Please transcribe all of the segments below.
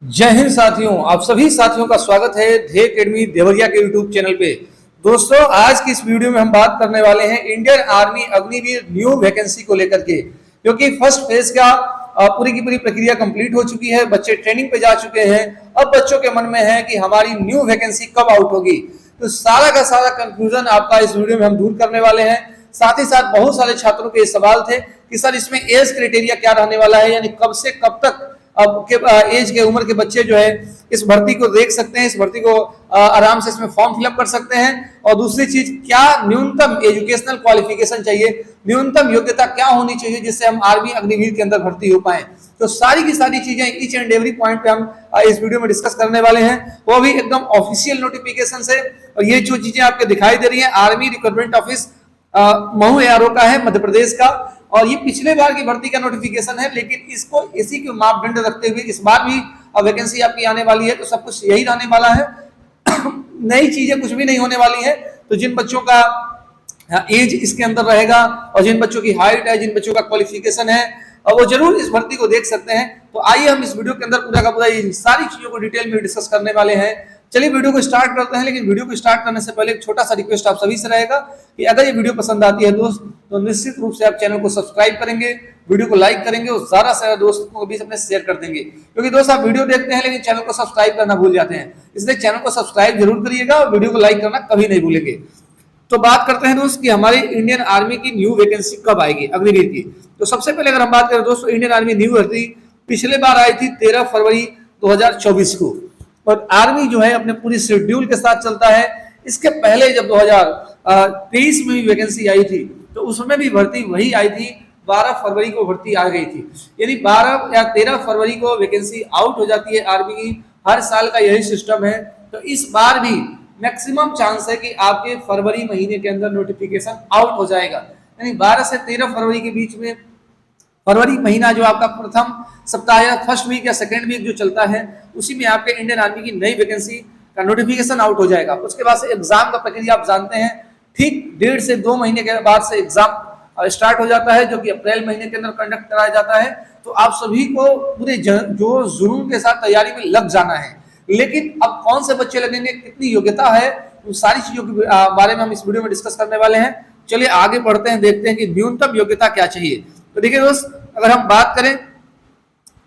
जय हिंद साथियों, आप सभी साथियों का स्वागत है ध्येय एकेडमी देवरिया के यूट्यूब चैनल पे। दोस्तों, आज की इस वीडियो में हम बात करने वाले हैं Indian army Agniveer new vacancy को लेकर के, क्योंकि फर्स्ट फेज का पूरी की पूरी प्रक्रिया कंप्लीट हो चुकी है। बच्चे ट्रेनिंग पे जा चुके हैं। अब बच्चों के मन में है कि हमारी न्यू वैकेंसी कब आउट होगी। तो सारा का सारा कंफ्यूजन आपका इस वीडियो में हम दूर करने वाले हैं। साथ ही साथ बहुत सारे छात्रों के सवाल थे कि सर इसमें एज क्राइटेरिया क्या रहने वाला है, यानी कब से कब तक अब के एज के उम्र के बच्चे जो है इस भर्ती को देख सकते हैं, इस भर्ती को आराम से इसमें फॉर्म फिलअप कर सकते हैं। और दूसरी चीज, क्या न्यूनतम एजुकेशनल क्वालिफिकेशन चाहिए, न्यूनतम योग्यता क्या होनी चाहिए जिससे हम आर्मी अग्निवीर के अंदर भर्ती हो पाए। तो सारी की सारी चीजें ईच एंड एवरी पॉइंट पे हम इस वीडियो में डिस्कस करने वाले हैं, वो भी एकदम ऑफिशियल नोटिफिकेशन से। और ये जो चीजें आपके दिखाई दे रही है, army recruitment office Mhow ARO का है, मध्य प्रदेश का। और ये पिछले बार की भर्ती का नोटिफिकेशन है, लेकिन इसको इसी के मापदंड रखते हुए इस बार भी वैकेंसी आपकी आने वाली है। तो सब कुछ यही रहने वाला है नई चीजें कुछ भी नहीं होने वाली है। तो जिन बच्चों का एज इसके अंदर रहेगा और जिन बच्चों की हाइट है, जिन बच्चों का क्वालिफिकेशन है, और वो जरूर इस भर्ती को देख सकते हैं। तो आइए हम इस वीडियो के अंदर पूरा का पूरा ये सारी चीजों को डिटेल में डिस्कस करने वाले हैं। चलिए वीडियो को स्टार्ट करते हैं, लेकिन वीडियो को स्टार्ट करने से पहले एक छोटा सा रिक्वेस्ट आप सभी से रहेगा कि अगर ये वीडियो पसंद आती है दोस्त, तो निश्चित रूप से आप चैनल को सब्सक्राइब करेंगे, वीडियो को लाइक करेंगे और ज्यादा से ज्यादा दोस्तों को भी अपने शेयर कर देंगे। क्योंकि दोस्त, आप वीडियो देखते हैं लेकिन चैनल को सब्सक्राइब करना भूल जाते हैं, इसलिए चैनल को सब्सक्राइब जरूर करिएगा और वीडियो को लाइक करना कभी नहीं भूलेंगे। तो बात करते हैं दोस्त कि हमारी इंडियन आर्मी की न्यू वैकेंसी कब आएगी अग्निवीर की। तो सबसे पहले अगर हम बात करें दोस्तों, इंडियन आर्मी न्यू भर्ती पिछले बार आई थी 13 फरवरी 2024 को। और आर्मी जो है अपने पूरी शेड्यूल के साथ चलता है। इसके पहले जब 2023 में भी वैकेंसी आई थी, तो उसमें भी भर्ती वही आई थी, 12 फरवरी को भर्ती आ गई थी। यानी 12 या 13 फरवरी को वैकेंसी आउट हो जाती है आर्मी की। हर साल का यही सिस्टम है। तो इस बार भी मैक्सिमम चांस है कि आपके फरवरी महीने के अंदर नोटिफिकेशन आउट हो जाएगा। यानी 12 से 13 फरवरी के बीच में, फरवरी महीना जो आपका प्रथम सप्ताह या फर्स्ट वीक या सेकेंड वीक जो चलता है, उसी में आपके इंडियन आर्मी की नई वैकेंसी का नोटिफिकेशन आउट हो जाएगा। उसके बाद से एग्जाम का प्रक्रिया आप जानते हैं, ठीक 1.5 से 2 महीने के बाद से एग्जाम स्टार्ट हो जाता है, जो कि अप्रैल महीने के अंदर कंडक्ट कराया जाता है। तो आप सभी को पूरे जो जुनून के साथ तैयारी में लग जाना है। लेकिन अब कौन से बच्चे लगेंगे, कितनी योग्यता है, उन सारी चीजों के बारे में हम इस वीडियो में डिस्कस करने वाले हैं। चलिए आगे बढ़ते हैं, देखते हैं कि न्यूनतम योग्यता क्या चाहिए। तो देखिए दोस्त, अगर हम बात करें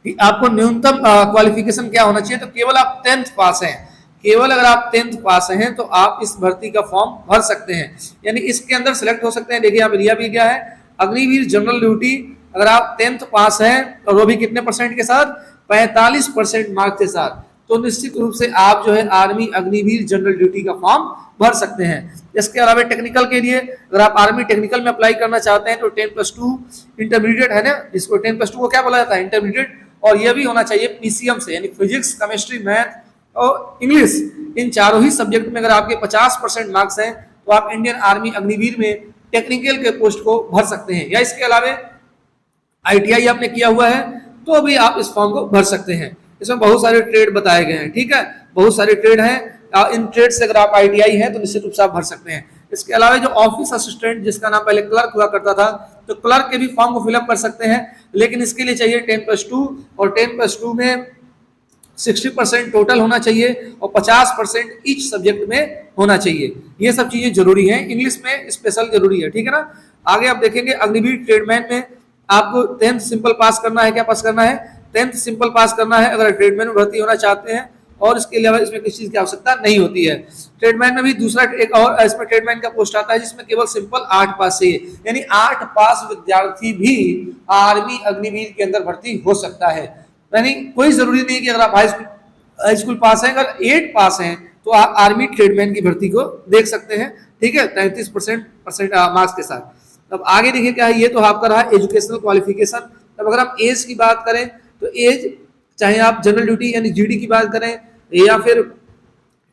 कि आपको न्यूनतम क्वालिफिकेशन क्या होना चाहिए, तो केवल आप 10th पास हैं। केवल अगर आप 10th पास हैं तो आप इस भर्ती का फॉर्म भर सकते हैं, यानी इसके अंदर सेलेक्ट हो सकते हैं। देखिए यहाँ पे दिया भी गया है, अग्निवीर जनरल ड्यूटी। अगर आप 10th पास हैं और वो भी कितने परसेंट के साथ, 45% मार्क्स के साथ, तो निश्चित रूप से आप जो है आर्मी अग्निवीर जनरल ड्यूटी का फॉर्म भर सकते हैं। इसके अलावा टेक्निकल के लिए, अगर आप आर्मी टेक्निकल में अप्लाई करना चाहते हैं, तो 10+2 इंटरमीडिएट है ना, इसको 10+2 को क्या बोला जाता है, इंटरमीडिएट। और यह भी होना चाहिए पीसीएम से, यानी फिजिक्स, केमिस्ट्री, मैथ और इंग्लिश, इन चारों ही सब्जेक्ट में अगर आपके 50% मार्क्स हैं, तो आप इंडियन आर्मी अग्निवीर में टेक्निकल के पोस्ट को भर सकते हैं। या इसके अलावा आईटीआई आपने किया हुआ है, तो भी आप इस फॉर्म को भर सकते हैं। इसमें बहुत सारे ट्रेड बताए गए हैं, ठीक है, बहुत सारे ट्रेड हैं। इन ट्रेड से अगर आप आईटीआई है तो निश्चित रूप से आप भर सकते हैं। इसके अलावा जो ऑफिस असिस्टेंट, जिसका नाम पहले क्लर्क हुआ करता था, तो क्लर्क के भी फॉर्म को फिलअप कर सकते हैं। लेकिन इसके लिए चाहिए 10+2, और 10+2 में 60% टोटल होना चाहिए और 50% ईच सब्जेक्ट में होना चाहिए। ये सब चीजें जरूरी हैं, इंग्लिश में स्पेशल जरूरी है, ठीक है ना। आगे आप देखेंगे अग्निवीर ट्रेडमैन में आपको 10th सिंपल पास करना है। क्या पास करना है, 10th सिंपल पास करना है अगर ट्रेडमैन में भर्ती होना चाहते हैं। और इसके अलावा इसमें किसी चीज की आवश्यकता नहीं होती है। ट्रेडमैन में भी दूसरा एक और इसमें ट्रेडमैन का पोस्ट आता है, जिसमें केवल सिंपल 8 पास चाहिए, यानी 8 पास विद्यार्थी भी आर्मी अग्निवीर के अंदर भर्ती हो सकता है। यानी कोई जरूरी नहीं कि अगर आप हाई स्कूल पास हैं, अगर 8 पास हैं तो आप आर्मी ट्रेडमैन की भर्ती को देख सकते हैं, ठीक है, 33% मार्क्स के साथ। अब आगे देखिए क्या है, ये तो आपका रहा एजुकेशनल क्वालिफिकेशन। अब अगर हम एज की बात करें, तो एज चाहे आप जनरल ड्यूटी यानी जीडी की बात करें, या फिर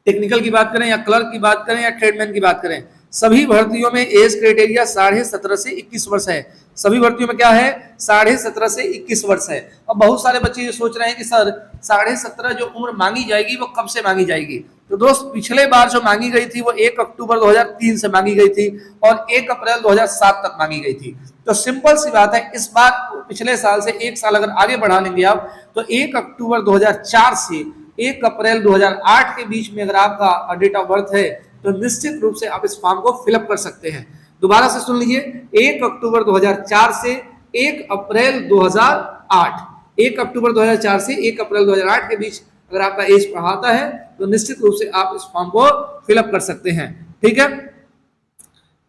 टेक्निकल की बात करें, या क्लर्क की बात करें, या ट्रेडमैन की बात करें, सभी भर्तियों में एज क्राइटेरिया 17.5 से 21 वर्ष है। सभी भर्तियों में क्या है, 17.5 से 21 वर्ष है। अब बहुत सारे बच्चे ये सोच रहे हैं कि सर 17.5 जो उम्र मांगी जाएगी वो कब से मांगी जाएगी। तो दोस्त पिछले बार जो मांगी गई थी वो 1 अक्टूबर 2003 से मांगी गई थी और 1 अप्रैल 2007 तक मांगी गई थी। तो सिंपल सी बात है, इस बार पिछले साल से 1 साल अगर आगे बढ़ा लेंगे आप, तो 1 अक्टूबर 2004 से 1 अप्रैल 2008 के बीच में अगर आपका डेट ऑफ बर्थ है तो निश्चित रूप से आप इस फॉर्म को फिलअप कर सकते हैं। दोबारा से सुन लीजिए, 1 अक्टूबर 2004 से 1 अप्रैल 2008, 1 अक्टूबर 2004 से 1 अप्रैल 2008 के बीच अगर आपका एज बढ़ाता है तो निश्चित रूप से आप इस फॉर्म को फिलअप कर सकते हैं। ठीक है,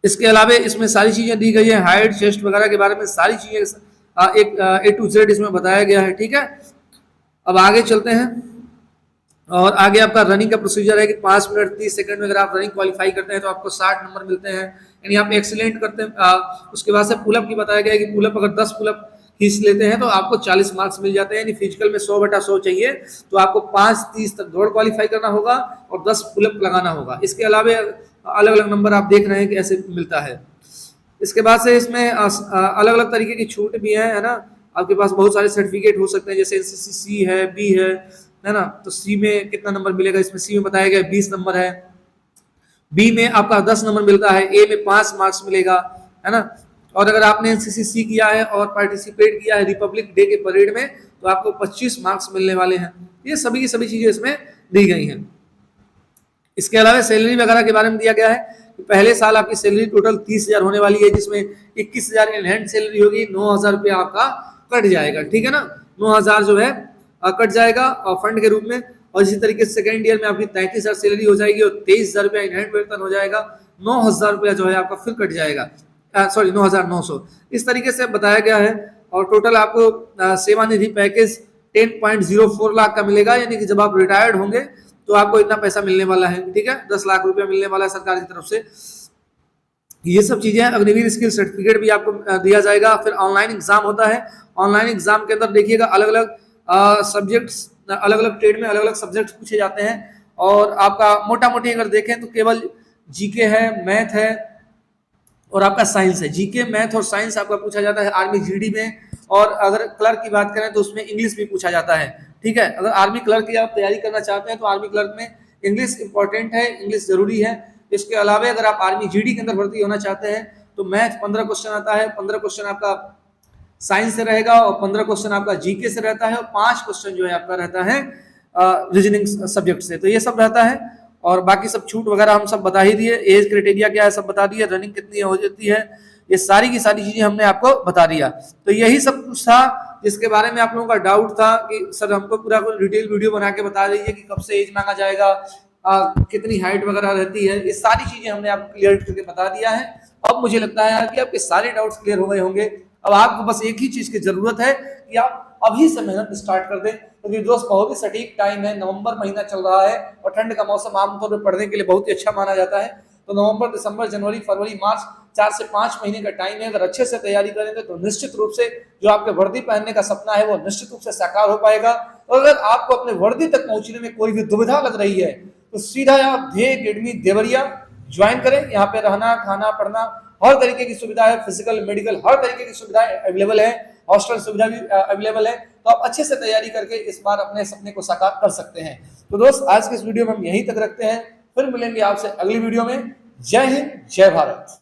इसके अलावा इसमें सारी चीजें दी गई है, हाइट चेस्ट वगैरह के बारे में सारी चीजें एक A to Z इसमें बताया गया है। ठीक है, अब आगे चलते हैं और आगे आपका रनिंग का प्रोसीजर है कि 5 मिनट 30 सेकंड में अगर आप रनिंग क्वालिफाई करते हैं तो आपको 60 नंबर मिलते हैं, यानी आप एक्सीलेंट करते हैं। उसके बाद से पुलअप की बताया गया है कि पुलअप अगर 10 पुलअप खींच लेते हैं तो आपको 40 मार्क्स मिल जाते हैं, यानी फिजिकल में 100/100 चाहिए तो आपको 5:30 तक दौड़ क्वालिफाई करना होगा और 10 पुलअप लगाना होगा। इसके अलावा अलग अलग नंबर आप देख रहे हैं कि ऐसे मिलता है। इसके बाद से इसमें अलग अलग तरीके की छूट भी है ना, आपके पास बहुत सारे सर्टिफिकेट हो सकते हैं, जैसे NCC है, बी है ना। तो सी में कितना नंबर मिलेगा, इसमें सी में बताया गया 20 नंबर है, बी में आपका 10 नंबर मिलता है, ए में 5 मार्क्स मिलेगा, है ना। और अगर आपने NCC किया है और पार्टिसिपेट किया है रिपब्लिक डे के परेड में तो आपको 25 मार्क्स मिलने वाले हैं। ये सभी की सभी चीजें इसमें दी गई हैं। इसके अलावा सैलरी वगैरह के बारे में दिया गया है कि पहले साल आपकी सैलरी टोटल 30,000 होने वाली है, जिसमें 21,000 इन हैंड सैलरी होगी, 9,000 रुपया आपका कट जाएगा। ठीक है ना, 9,000 जो है कट जाएगा फंड के रूप में। और इसी तरीके से सेकेंड ईयर में आपकी 33,000 सैलरी हो जाएगी और 23,000 रुपया इन हैंड वेतन हो जाएगा, 9,000 रुपया जो है आपका फिर कट जाएगा, सॉरी 9,900 इस तरीके से बताया गया है। और टोटल आपको सेवानिधि पैकेज 10.04 लाख का मिलेगा, यानी कि जब आप रिटायर्ड होंगे तो आपको इतना पैसा मिलने वाला है। ठीक है, 10 लाख रुपया मिलने वाला है सरकार की तरफ से। ये सब चीजें, अग्निवीर स्किल सर्टिफिकेट भी आपको दिया जाएगा। फिर ऑनलाइन एग्जाम होता है, ऑनलाइन एग्जाम के अंदर देखिएगा अलग अलग सब्जेक्ट्स, अलग अलग ट्रेड में अलग अलग सब्जेक्ट्स पूछे जाते हैं। और आपका मोटा मोटी अगर देखें तो केवल जीके है, मैथ है और आपका साइंस है। जीके, मैथ और साइंस आपका पूछा जाता है आर्मी जीडी में। और अगर क्लर्क की बात करें तो उसमें इंग्लिश भी पूछा जाता है। ठीक है, अगर आर्मी क्लर्क की आप तैयारी करना चाहते हैं तो आर्मी क्लर्क में इंग्लिश इंपॉर्टेंट है, इंग्लिश जरूरी है। इसके अलावा अगर आप आर्मी जीडी के अंदर भर्ती होना चाहते हैं तो मैथ 15 क्वेश्चन आता है, 15 क्वेश्चन आपका साइंस से रहेगा और 15 क्वेश्चन आपका जीके से रहता है और 5 क्वेश्चन जो है आपका रहता है रीजनिंग सब्जेक्ट से। तो ये सब रहता है और बाकी सब छूट वगैरह हम सब बता ही दिए, एज क्राइटेरिया क्या है सब बता दिए, रनिंग कितनी हो जाती है, ये सारी की सारी चीजें हमने आपको बता दिया। तो यही सब कुछ था जिसके बारे में आप लोगों का डाउट था कि सर हमको पूरा डिटेल वीडियो बना के बता दीजिए कि कब से एज मांगा जाएगा, कितनी हाइट वगैरह रहती है, ये सारी चीजें हमने आपको क्लियर करके बता दिया है। अब मुझे लगता है कि आपके सारे डाउट्स क्लियर हो गए होंगे। अब आपको बस एक ही चीज की जरूरत है कि आप अभी से मेहनत स्टार्ट कर दें, क्योंकि दोस्त बहुत ही सटीक टाइम है, नवंबर महीना चल रहा है और ठंड का मौसम आमतौर पर पढ़ने के लिए बहुत ही अच्छा माना जाता है। तो नवंबर, दिसंबर, जनवरी, फरवरी, मार्च 4 से 5 महीने का टाइम है। अगर अच्छे से तैयारी करेंगे तो निश्चित रूप से जो आपके वर्दी पहनने का सपना है वो निश्चित रूप से साकार हो पाएगा। और अगर आपको अपने वर्दी तक पहुंचने में कोई भी दुविधा लग रही है तो सीधा आप ध्येय एकेडमी देवरिया ज्वाइन करें। यहाँ पे रहना, खाना, पढ़ना हर तरीके की सुविधा है, फिजिकल, मेडिकल हर तरीके की सुविधाएं अवेलेबल है, हॉस्टल सुविधा भी अवेलेबल है। तो आप अच्छे से तैयारी करके इस बार अपने सपने को साकार कर सकते हैं। तो दोस्त आज के इस वीडियो में हम यहीं तक रखते हैं, फिर मिलेंगे आपसे अगली वीडियो में। जय हिंद, जय भारत।